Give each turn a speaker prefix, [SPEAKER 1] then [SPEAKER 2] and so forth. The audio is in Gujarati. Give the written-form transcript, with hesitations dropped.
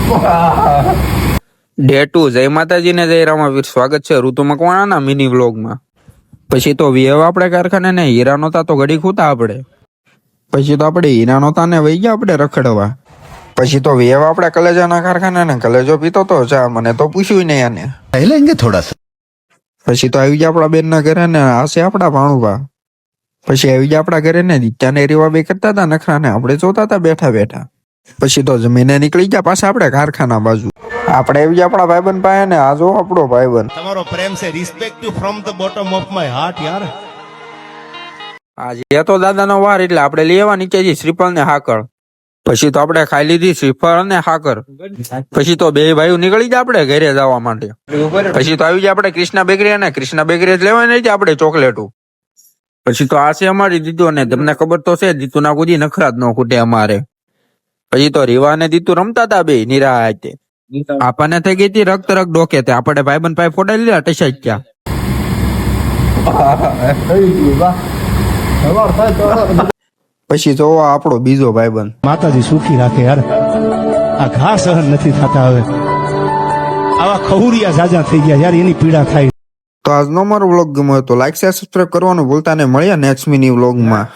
[SPEAKER 1] ડે 2 જય માતાજી ને જય રામાવીર. સ્વાગત છે ઋતુ મકવાણાના મિની વ્લોગમાં. પછી તો વેવ આપણે કારખાને ને હીરા નહોતા તો ઘડી ખૂતા આપણે. પછી તો આપણે હીરા નહોતા ને વહી ગયા આપણે રખડવા. પછી તો વેવ આપણે કલેજાના કારખાને ને કલેજો પીતો તો ચા મને તો પૂછ્યું નહીં આને.
[SPEAKER 2] લેંગે થોડા સા.
[SPEAKER 1] પછી તો આવી ગયા આપણા બેન ના ઘરે ને આશે આપણા ભાણુભા. પછી આવી ગયા આપણા ઘરે ને દીત્યાને રીવા બે કરતા હતા નખરા ને આપણે જોતા હતા બેઠા બેઠા. પછી તો જમીને નીકળી ગયા પાછા આપણે કારખાના બાજુ. આપણે આવી ગયા આપણા ભાઈબંધ પાસે ને આ જો આપણો ભાઈબંધ.
[SPEAKER 2] તમારો પ્રેમ છે, respect you from the bottom of my heart યાર.
[SPEAKER 1] આજે તો દાદાનો વાર એટલે આપણે લેવા નીચેથી શ્રીફળ ને હાકર. પછી તો આપણે ખાઈ લીધી શ્રીફળ અને હાકર. પછી તો બે ભાઈઓ નીકળી ગયા આપણે ઘરે જવા માટે. પછી તો આવી ગયા આપણે કૃષ્ણા બેકરી અને કૃષ્ણા બેકરી જ લેવાની હતી આપણે ચોકલેટો. પછી તો આ છે અમારી દીદુ અને તમને ખબર તો છે દીતુ ના કુદી નખરા જ ન ખૂટે અમારે. પછી તો રીવા ને દીતુ રમતા હતા બે નિરા હાથે. આપણને થઈ ગઈ હતી રક્ત રક્ત ડોકે તે આપણે ભાઈબંધ ભાઈ ફોટા લીધા ટસા ગયા. પછી જો આપણો બીજો ભાઈબંધ.
[SPEAKER 2] માતાજી સુખી રાખે યાર. આ ઘા સહન નથી થતા હવે. આવા ખહુરિયા જાજા થઈ ગયા યાર, એની પીડા થાય.
[SPEAKER 1] તો આજનો મારો વ્લોગ ગમ્યો તો લાઈક શેર સબસ્ક્રાઇબ કરવાનું ભૂલતા ને મળ્યા નેક્સ્ટ મિની વ્લોગમાં.